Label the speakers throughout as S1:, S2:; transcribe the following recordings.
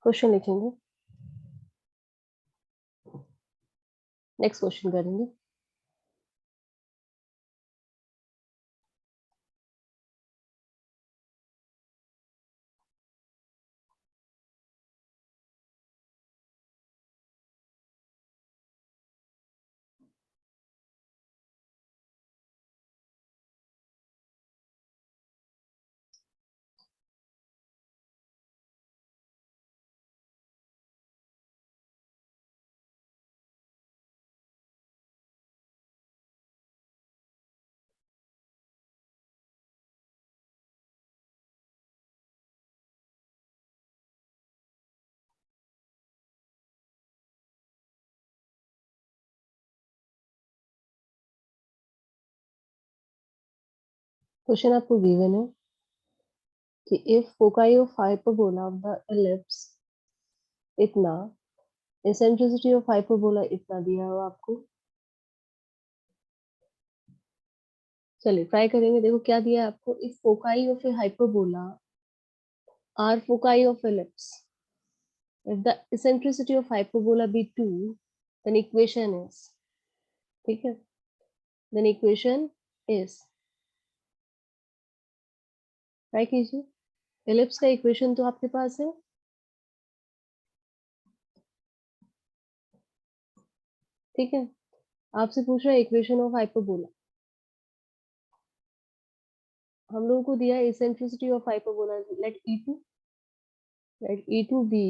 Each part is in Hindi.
S1: क्वेश्चन लिखेंगे, नेक्स्ट क्वेश्चन करेंगे। क्वेश्चन आपको गिवन है कि if foci of hyperbola of the ellipse इतना, एसेंट्रिसिटी ऑफ हाइपरबोला इतना दिया हो आपको। चलिए ट्राई करेंगे। देखो क्या दिया है आपको, if foci of a hyperbola are foci of ellipse, if the eccentricity of hyperbola be 2, then equation is, ठीक है, then equation is, ट्राई कीजिए। एलिप्स का इक्वेशन तो आपके पास है, ठीक है। आपसे पूछ रहा है इक्वेशन ऑफ हाइपरबोला। हम लोगों को दिया है eccentricity of hyperbola, let E2 be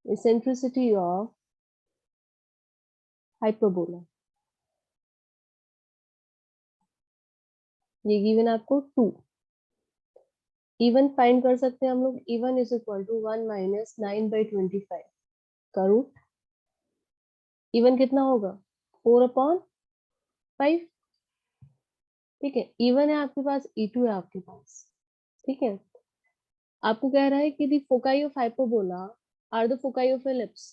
S1: eccentricity of hyperbola। ये गिवन आपको 2। इवन फाइंड कर सकते हैं हम लोग। E one is equal to 1 minus 9/25 का रूट। इवन कितना होगा, 4/5, ठीक है। इवन है आपके पास, E2 है आपके पास, ठीक है। आपको कह रहा है कि the foci of hyperbola are the foci of ellipse.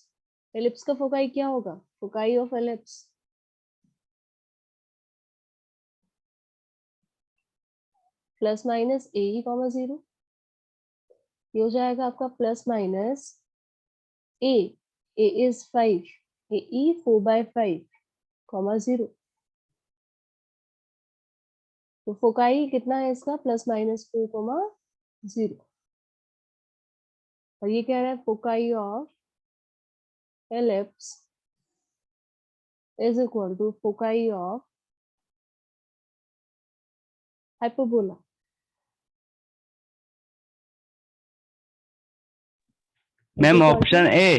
S1: Ellipse का फोकाई क्या होगा, foci of ellipse plus minus a e comma 0। ये हो जाएगा आपका plus minus a, a is 5, a e 4/5 comma 0। तो फोकाई कितना है इसका, प्लस माइनस 4,0। और ये कह रहा है foci of ellipse is equal to foci of hyperbola.
S2: Ma'am option A.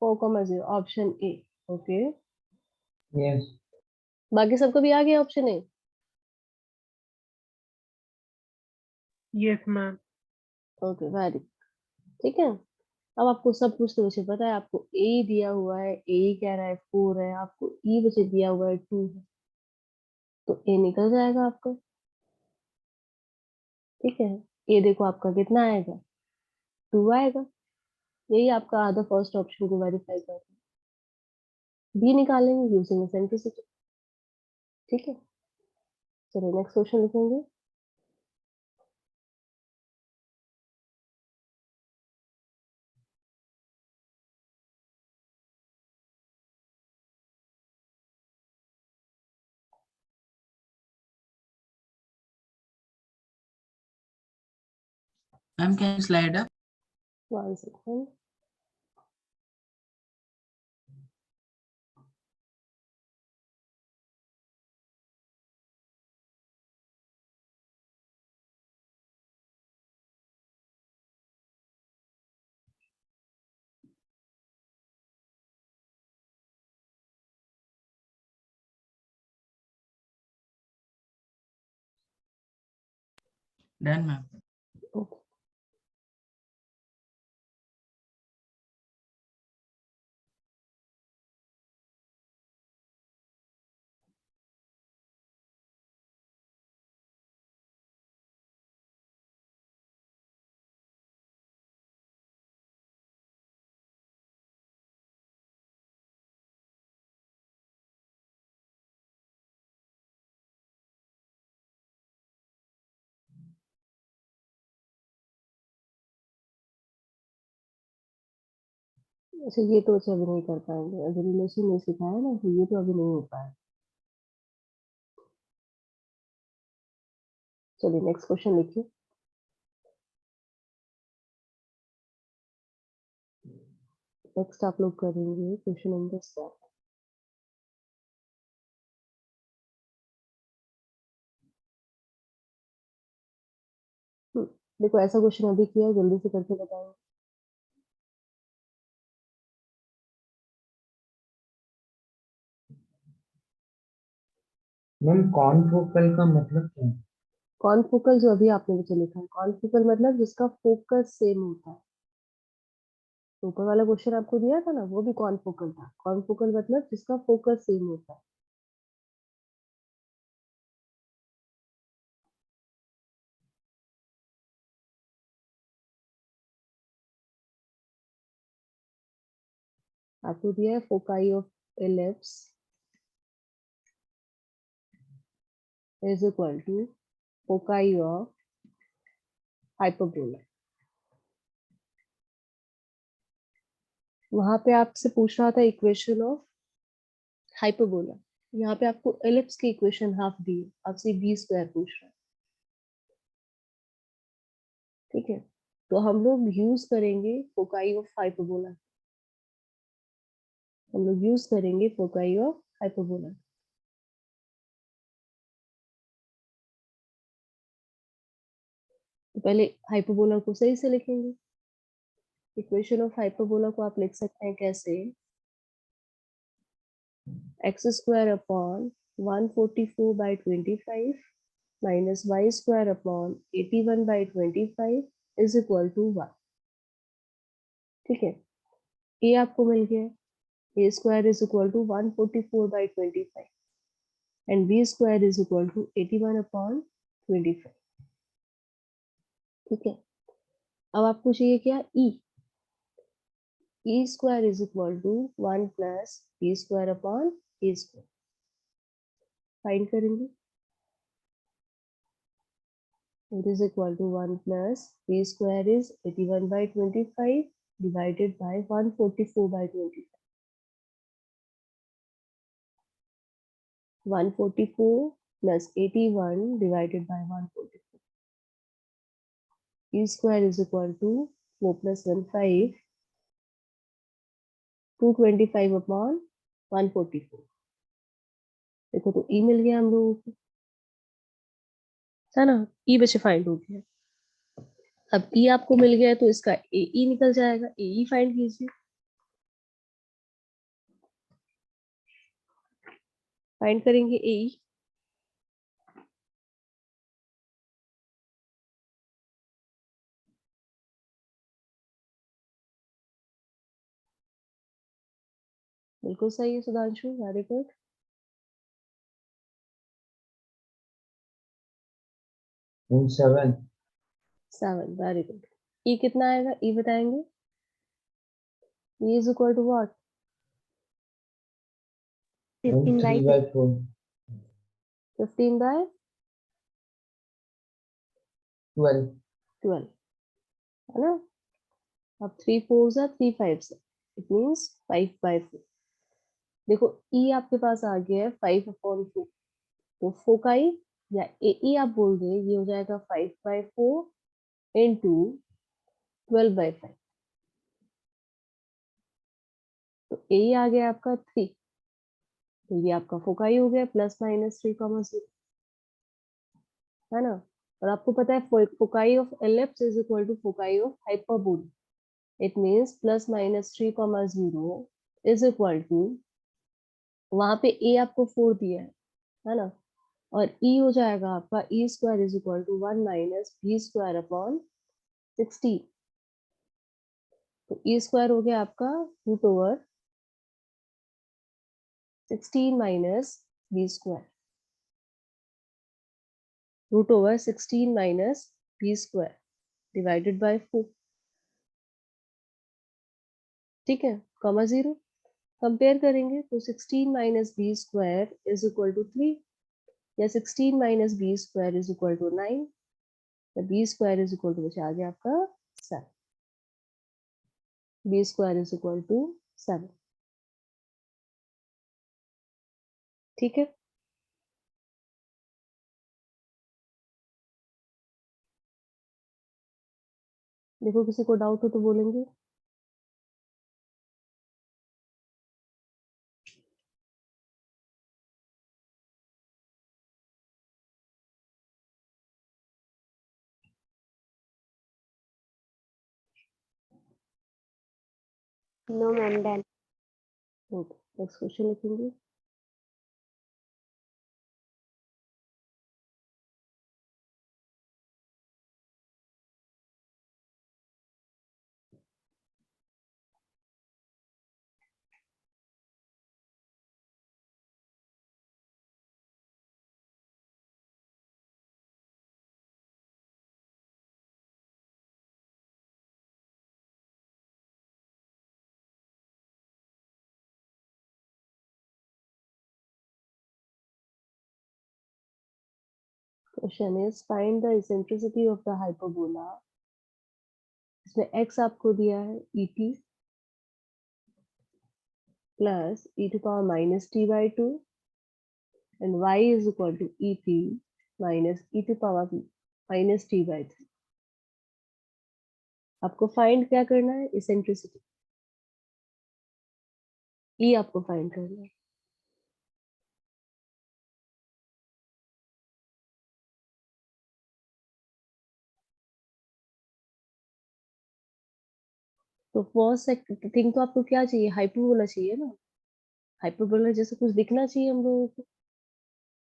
S1: 4,0, option A. Okay,
S3: yes
S1: बाकी सबको भी आ गया option A.
S3: Yes ma'am.
S1: Okay very, ठीक है। अब आपको सब कुछ तो बचे पता है। आपको ए दिया हुआ है, ए कह रहा है 4 है, आपको ई बचे दिया हुआ है 2 है, तो ए निकल जाएगा आपका, ठीक है। ए देखो आपका कितना आएगा, 2 आएगा। यही आपका आधा फर्स्ट ऑप्शन को वेरीफाई करना है। बी निकालेंगे यूजिंग एसेंट्रिसिटी, ठीक है। चलिए नेक्स्ट क्वेश्चन लिखेंगे।
S4: Ma'am can slide up.
S1: 1 second.
S4: Done ma'am.
S1: Okay, अच्छा ये तो अच्छा अभी नहीं कर पाएंगे, अगर रिलेशन नहीं सिखाया ना तो ये तो अभी नहीं हो पाया। चलिए नेक्स्ट क्वेश्चन लिखिए। नेक्स्ट आप लोग करेंगे क्वेश्चन नंबर 7। देखो ऐसा क्वेश्चन अभी किया है, जल्दी से करके बताओ।
S3: मैम कॉन्फोकल का मतलब क्या है?
S1: कॉन्फोकल जो अभी आपने मुझे लिखा है, कॉन्फोकल मतलब जिसका फोकस सेम होता है। तो ऊपर वाला क्वेश्चन आपको दिया था ना, वो भी कॉन्फोकल था। कॉन्फोकल मतलब जिसका फोकस सेम होता है। आपको दिया है foci of ellipse is equal to foci of hyperbola. वहां पे आपसे पूछ रहा था इक्वेशन ऑफ हाइपरबोला, यहाँ पे आपको एलिप्स की इक्वेशन हाफ दी है, आपसे बी स्क्वायर पूछ रहा है। ठीक है, तो हम लोग यूज करेंगे फोकाई ऑफ हाइपरबोला। हम लोग यूज करेंगे फोकाई ऑफ हाइपरबोला। तो पहले हाइपरबोला को सही से लिखेंगे। इक्वेशन ऑफ हाइपरबोला को आप लिख सकते हैं कैसे, x square upon 144/25 minus y square upon 81/25 is equal to 1। ठीक है, ए आपको मिल गया, a square is equal to 144/25 and b square is equal to 81/25। ठीक है, अब आपको चाहिए क्या, e. E square is equal to 1 plus b square upon a square. Find करेंगे, it is equal to 1 plus b square is 81/25 divided by 144/25. 144 plus 81 divided by 144. E square is equal to 4 plus 1 5, 225 upon 144. देखो तो ई मिल गया हम लोगों को, है ना। ई बचे फाइंड हो गया। अब ई आपको मिल गया है तो इसका ए ई निकल जाएगा, ए ई फाइंड कीजिए। फाइंड करेंगे ए ई। बिल्कुल सही है Sudhanshu, very good.
S3: 7
S1: 7, very good. E कितना आएगा, ई बताएंगे। E is equal to what,
S3: 3/4
S1: 15/12।
S3: 12
S1: है ना। अब 3 4 जा 3 5 से, इट मीन्स 5/4। देखो ई आपके पास आ गया है 5/4, तो फोकाई या ए ई आप बोल दे, ये हो जाएगा 5/4 इंटू 12/5। तो ए ई आ गया आपका 3, तो ये आपका फोकाई हो गया प्लस माइनस 3,0, है ना। और आपको पता है foci of ellipse is equal to foci of hyperbola, it means plus minus 3,0 is equal to, वहां पे ए आपको 4 दिया है ना। और ई हो जाएगा आपका e square is equal to 1 minus b square upon 16। तो ई स्क्वायर हो गया आपका root over 16 minus b square, root over 16 minus b square divided by 4। ठीक है, कॉमा 0 कंपेयर करेंगे तो 16 minus b square is equal to 3, या 16 minus b square is equal to 9, या b square is equal to बचा आ गया आपका 7। b square is equal to 7. ठीक है, देखो किसी को डाउट हो तो बोलेंगे।
S5: No, ma'am, done.
S1: Okay, next question लिखेंगे। Question is find the eccentricity of the hyperbola. इसमें x आपको दिया है et plus e to power minus t by 2 and y is equal to et minus e to power minus t by 3। आपको फाइंड क्या करना है? इसेंट्रिसिटी, e आपको फाइंड करना है। तो फर्स्ट थिंग तो आपको क्या चाहिए? हाइपरबोला चाहिए ना। हाइपरबोला जैसे कुछ दिखना चाहिए हम लोगों को,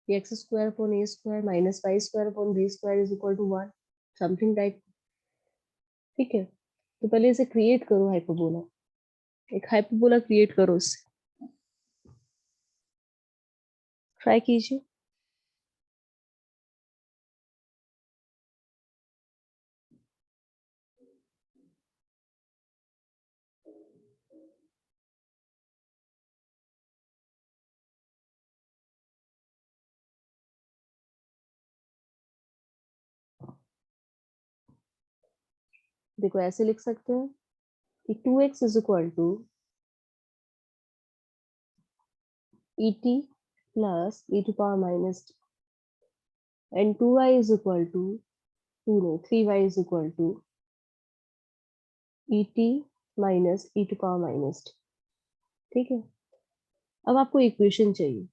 S1: x square upon a square minus y square upon b square is equal to 1, something like. ठीक है, तो पहले इसे क्रिएट करो हाइपरबोला, एक हाइपरबोला क्रिएट करो, इससे ट्राई कीजिए। देखो ऐसे लिख सकते हैं कि 2x is equal to et plus e to power minus and 2y is equal to 2 नहीं 3y is equal to et minus e to power minus t। ठीक है, अब आपको इक्वेशन चाहिए।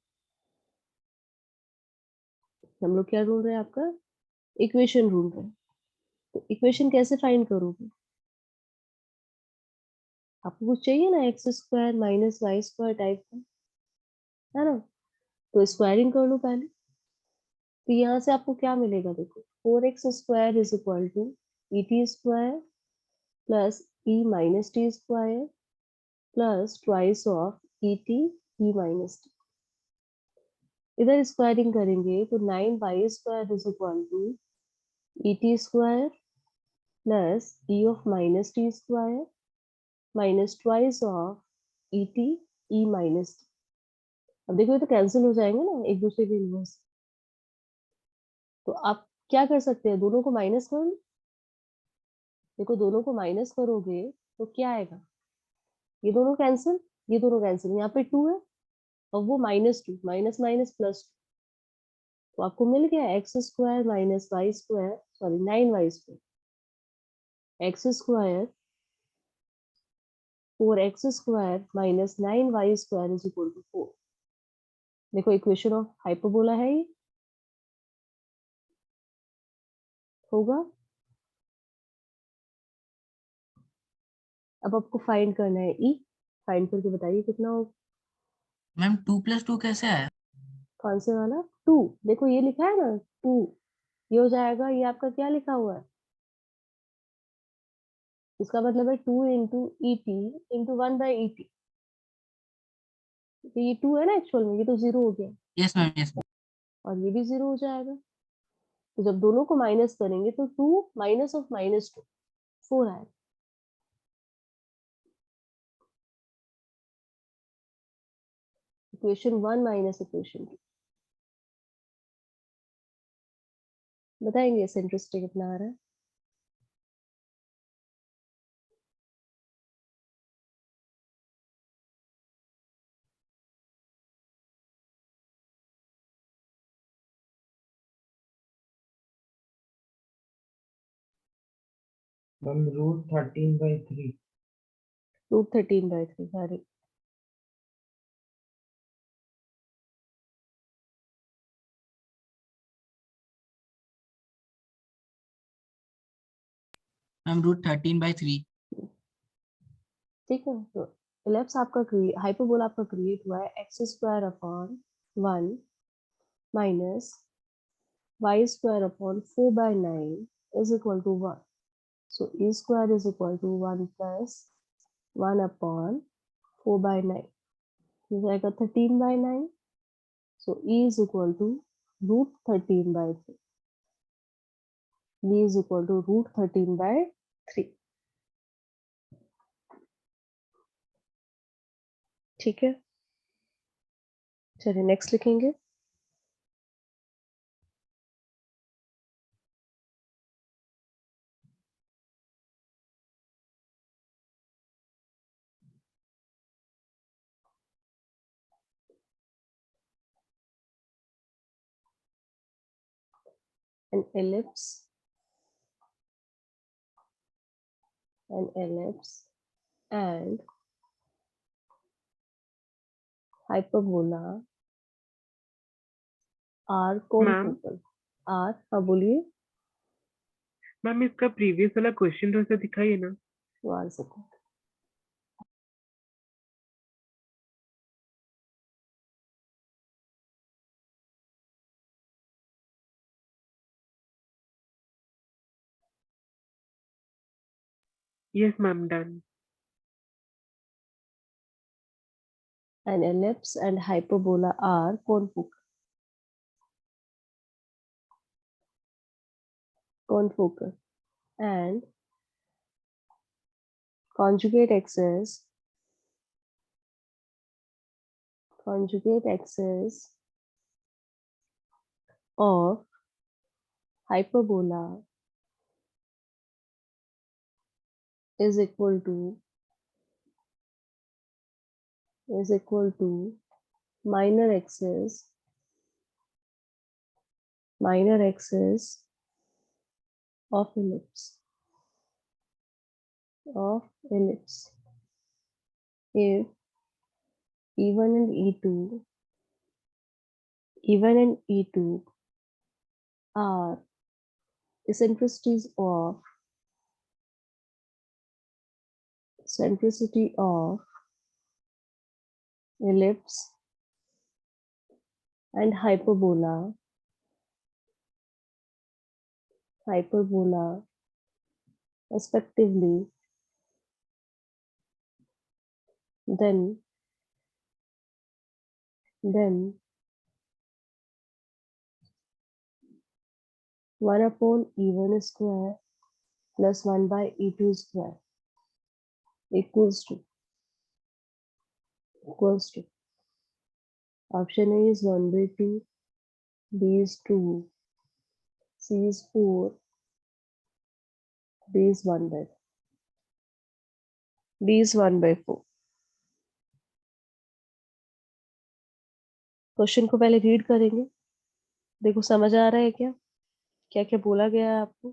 S1: हम लोग क्या ढूंढ रहे हैं? आपका इक्वेशन ढूंढ रहे हैं। तो इक्वेशन कैसे फाइंड करोगे? आपको कुछ चाहिए ना, x square minus y square type का, है ना? तो स्क्वायरिंग कर लो पहले। तो यहाँ से आपको क्या मिलेगा? देखो 4x square is equal to e t square plus e minus t square plus twice of e t e minus t. इधर स्क्वायरिंग करेंगे तो 9y square is equal to e t square plus e of minus t square minus twice of e t e minus t. अब देखो ये तो कैंसिल हो जाएंगे ना एक दूसरे के इनवर्स। तो आप क्या कर सकते हैं? दोनों को माइनस कर लो। देखो दोनों को माइनस करोगे तो क्या आएगा? ये दोनों कैंसिल, ये दोनों कैंसिल, यहाँ पे 2 है और वो -2, माइनस माइनस प्लस 2। तो आपको मिल गया x square minus y square, sorry 9y square, x square 4x square minus 9y square is equal to 4। देखो इक्वेशन ऑफ हाइपरबोला है ये, होगा। अब आपको फाइंड करना है ई, फाइंड करके बताइए कितना होगा।
S4: मैम 2+2 कैसे आया?
S1: कौन से वाला? 2, देखो ये लिखा है ना 2, ये हो जाएगा। ये आपका क्या लिखा हुआ है? इसका मतलब है 2 into E T into 1/et। तो ये 2 है ना एक्चुअल में, ये तो 0 हो गया
S4: यस मैम, यस मैम।
S1: और ये भी 0 हो जाएगा। तो जब दोनों को माइनस करेंगे तो 2 माइनस ऑफ -2 4 आएगा। इक्वेशन 1 माइनस इक्वेशन 2, बताएंगे सेंट्रिसिटी कितना आ रहा है?
S3: मैम √13/3.
S1: √13/3. Sorry.
S4: मैम √13/3.
S1: ठीक है, तो इलिप्स आपका हाइपरबोला आपका क्रिएट हुआ है x² upon 1 minus y² upon 4/9 is equal to 1. So e² is equal to 1 plus 1/4/9. हो जाएगा 13/9. So e is equal to √13/3. e is equal to √13/3. ठीक है, चलिए नेक्स्ट लिखेंगे. an ellipse and hyperbola are confocal. are, हाँ बोलिए.
S5: मैम इसका प्रीवियस वाला क्वेश्चन तो ऐसे दिखाइए ना.
S1: 1 second.
S5: Yes ma'am, done.
S1: An ellipse and hyperbola are confocal. And conjugate axis of hyperbola is equal to minor axis of ellipse if E1 and E2 are eccentricities of ellipse and hyperbola respectively, then 1/E1² plus 1/E2² equals to option A is 1/2, B is 2, C is 4, D is 1/4. Question को पहले रीड करेंगे. देखो समझ आ रहा है क्या क्या क्या बोला गया है आपको.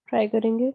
S1: ट्राई करेंगे.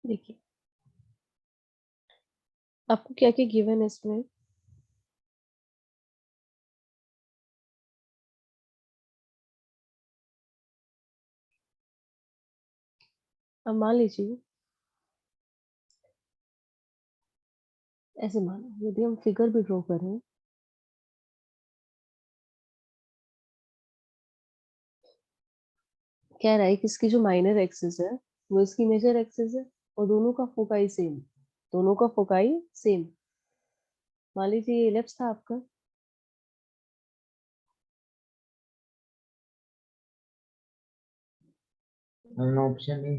S1: देखिए आपको क्या क्या गिवन है इसमें। अब मान लीजिए ऐसे मानो यदि हम फिगर भी ड्रॉ करें, कह रहा है कि इसकी जो माइनर एक्सिस है वो इसकी मेजर एक्सिस है और दोनों का फोकाई सेम, दोनों का फोकाई सेम। मान लीजिए ये इलिप्स था आपका,
S3: ऑप्शन ए।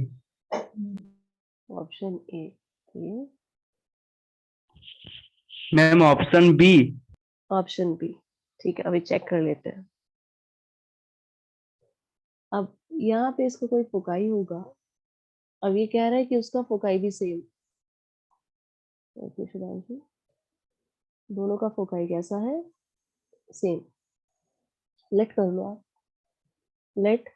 S1: Option a. ये
S2: ma'am option b.
S1: Option b. ठीक है, अभी चेक कर लेते हैं। अब यहाँ पे इसका कोई फोकाई होगा। अब ये कह रहा है कि उसका फोकाई भी सेम। ओके शुभांशु, दोनों का फोकाई कैसा है? सेम। लेट कर लो आप। लेट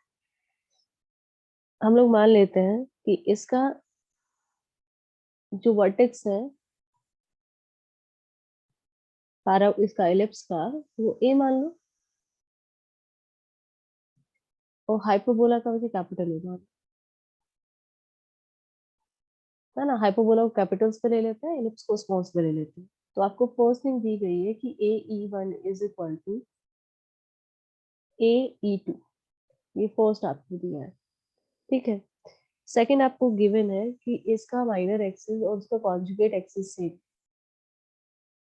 S1: हम लोग मान लेते हैं कि इसका जो वर्टेक्स है सारा इसका एलिप्स का वो ए मान लो, और हाइपरबोला का वैसे कैपिटल ए मान लो, है ना। हाइपरबोला को कैपिटल्स पे ले लेते हैं, एलिप्स को स्मॉल्स पे ले लेते हैं। तो आपको फर्स्ट थिंग दी गई है कि AE1 is equal to AE2, ये फर्स्ट आपको दिया है। ठीक है। सेकंड आपको गिवन है कि इसका माइनर एक्सिस और उसका कॉन्जुगेट एक्सिस सेम,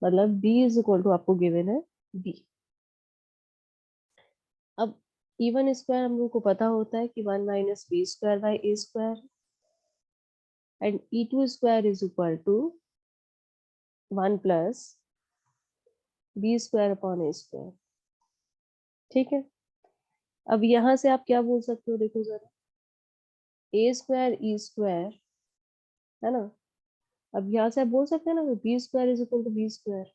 S1: मतलब B इज इक्वल टू आपको गिवन है B। अब E1 स्क्वायर हम लोग को पता होता है कि 1 minus b square by a square, and E2 square is equal to 1 plus b square upon a square. ठीक है। अब यहाँ से आप क्या बोल सकते हो, देखो जरा, ए स्क्वायर ई स्क्वायर, है ना। अब यहाँ से आप बोल सकते हैं ना b square is equal to b square.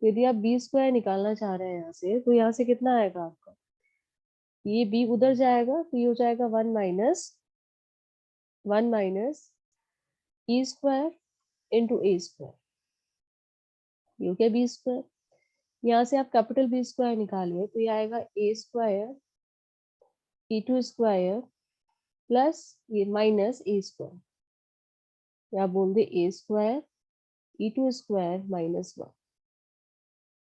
S1: यदि आप बी स्क्वायर निकालना चाह रहे हैं यहाँ से, तो यहाँ से कितना आएगा आपका, ये बी उधर जाएगा तो ये हो जाएगा 1 माइनस ई स्क्वायर इंटू ए स्क्वायर, ये हो गया बी स्क्वायर। यहाँ से आप कैपिटल बी स्क्वायर निकालिए तो ये आएगा ए स्क्वायर E2 स्क्वायर प्लस ये माइनस ए स्क्वायर, या बोल दे ए स्क्वायर E2 स्क्वायर माइनस 1।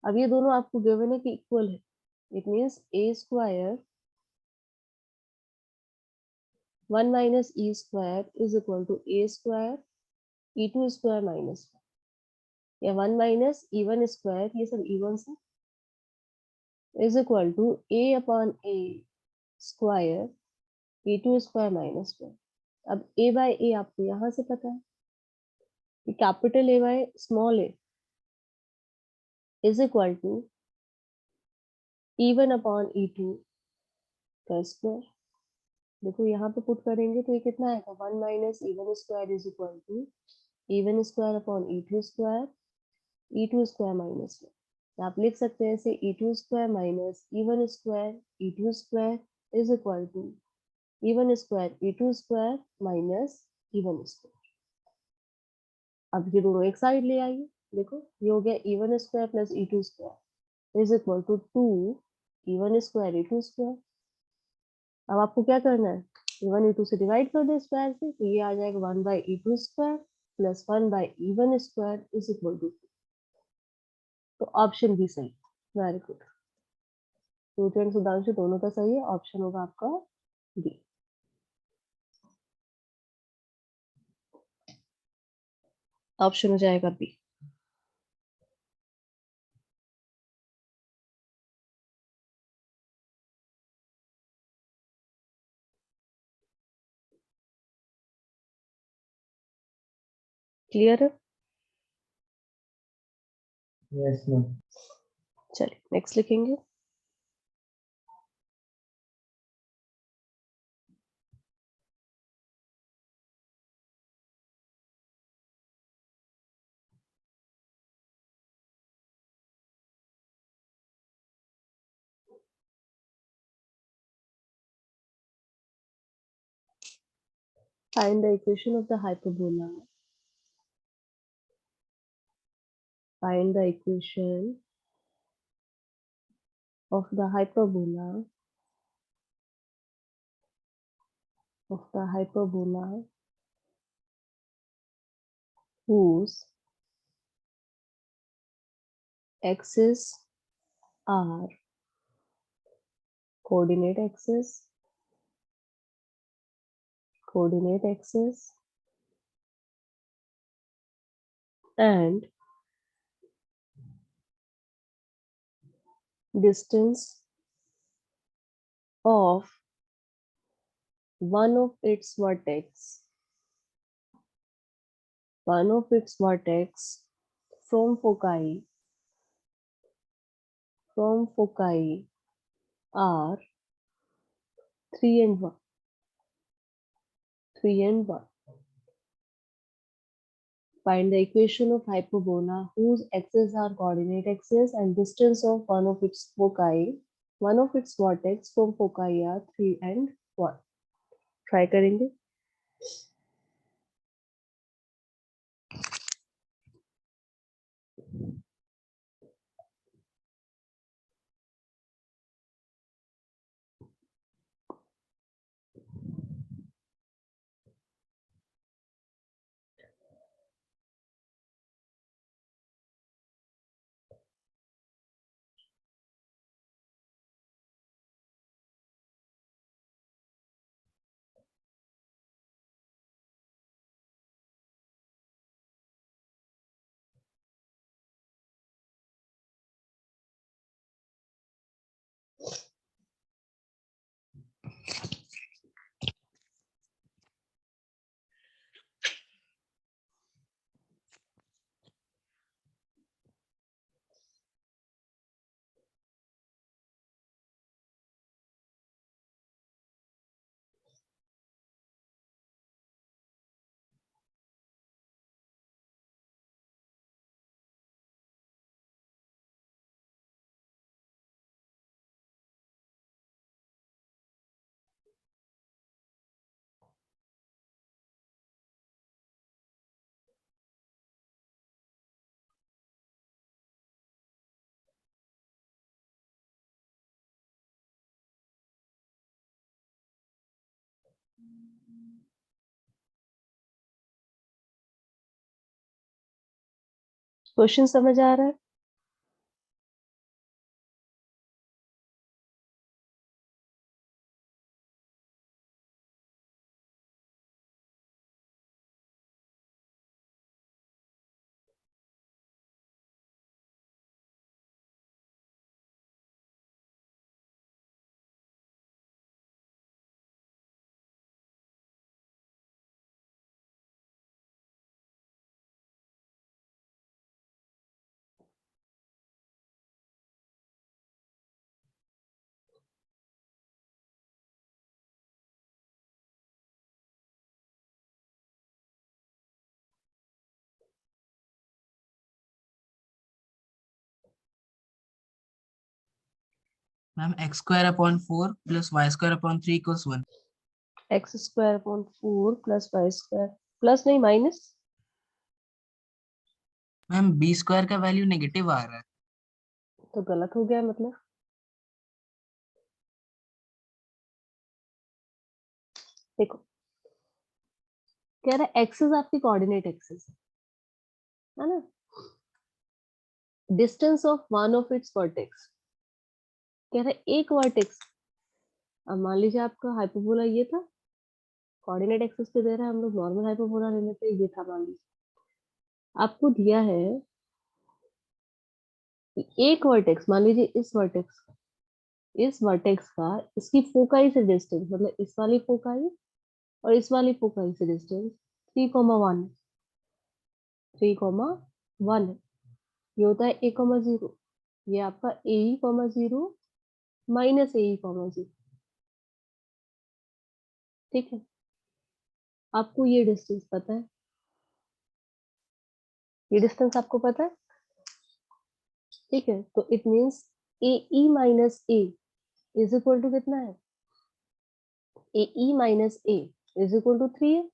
S1: अब ये दोनों आपको गिवन है कि इक्वल है, it means a square 1 minus e square is equal to a square E2 square minus 1, या 1 माइनस E1 स्क्वायर, ये सब E1 से, is equal to a upon a square E2 square minus 1। अब ए बाय ए आपको यहाँ से पता है कि capital a by small a is equal to E1 upon E2 का स्क्वायर। देखो यहाँ पे पुट करेंगे तो ये कितना आएगा, 1 minus E1 square is equal to E1 square upon E2 square, E2 square minus 1। आप लिख सकते हैं इसे E2 square minus E1 square E2 square is equal to E1 square E2 square minus E1 square. अब ये दोनों एक साइड ले आइए, देखो ये हो गया E1 square plus E2 square is equal to 2 E1 square E2 square. अब आपको क्या करना है, E1 E2 से डिवाइड कर दो स्क्वायर से, तो ये आ जाएगा 1 by E2 square plus 1 by E1 square is equal to 2। तो ऑप्शन भी सही, वेरी गुड। स्टूडेंट सुधांशु दोनों का सही है, ऑप्शन होगा आपका बी। ऑप्शन हो जाएगा बी। क्लियर है?
S3: Yes ma'am.
S1: चलिए नेक्स्ट लिखेंगे। Find the equation of the hyperbola. Find the equation of the hyperbola whose axes are coordinate axis and distance of one of its vertex from foci are 3 and 1. Find the equation of hyperbola whose axes are coordinate axis and distance of one of its vertex from foci are 3 and 1. Try करेंगे. क्वेश्चन समझ आ रहा है?
S4: Ma'am x square upon 4 plus y square upon 3 equals 1.
S1: x square upon 4 plus y square plus नहीं माइनस.
S4: मैम b square का वैल्यू नेगेटिव आ रहा है.
S1: तो गलत हो गया मतलब. देखो कह रहा है एक्सेस आपकी कोऑर्डिनेट एक्सेस है ना. Distance of one of its vertex कह रहा है एक वर्टेक्स. अब मान लीजिए आपका हाइपरबोला ये था, कोऑर्डिनेट एक्सेस पे दे रहा है, हम लोग नॉर्मल हाइपरबोला ले लेते हैं. ये था मान लीजिए आपको दिया है कि एक वर्टेक्स, मान लीजिए इस वर्टेक्स का इसकी फोकाई से डिस्टेंस मतलब इस वाली फोकाई और इस वाली फोकाई से डिस्टेंस 3,1 है. ये होता है a,0. ये आपका ae,0 माइनस ae,0. ठीक है. आपको ये डिस्टेंस पता है, ये डिस्टेंस आपको पता है. ठीक है. तो it means ae minus a is equal to कितना है? ae minus a is equal to 3 है.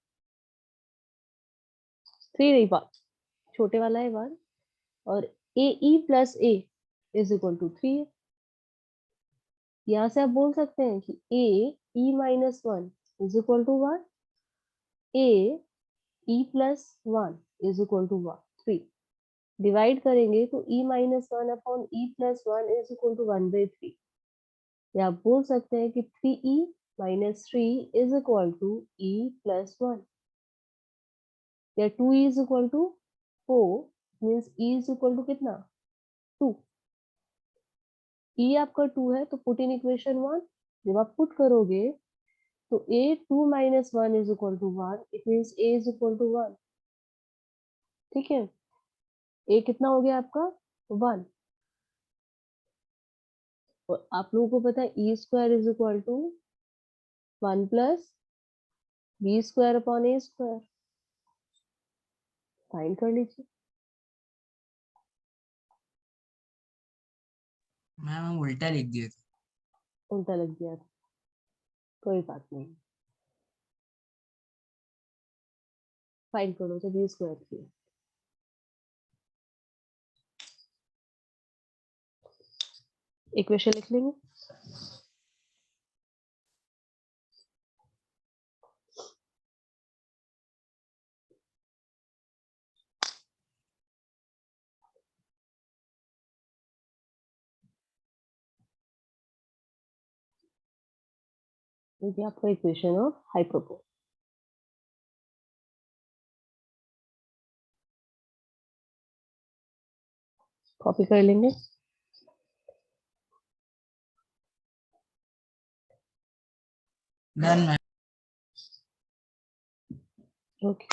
S1: 3 नहीं, 1 छोटे वाला है 1 और a e plus a is equal to 3 है। यहाँ से आप बोल सकते हैं कि a e minus 1 is equal to 1, a e plus 1 is equal to 3। Divide करेंगे तो e minus 1 upon e plus 1 is equal to 1/3। या आप बोल सकते हैं कि 3e minus 3 is equal to e plus 1, या 2e is equal to 4 means e is equal to कितना 2। e आपका 2 है तो पुट इन इक्वेशन 1। जब आप पुट करोगे तो a 2 minus 1 is equal to 1, it means a is equal to 1। ठीक है, a कितना हो गया आपका 1। और आप लोगों को पता है e square is equal to 1 plus b square upon a square. Find कर लीजिए।
S4: मैम हम उल्टा लिख दिए थे।
S1: उल्टा लग गया था, कोई बात नहीं। फाइंड करो तो बी स्क्वायर की इक्वेशन लिख लेंगे। ये आपका इक्वेशन ऑफ हाइपरबोला। कॉपी कर लेंगे।
S4: Done ma'am.
S1: ओके।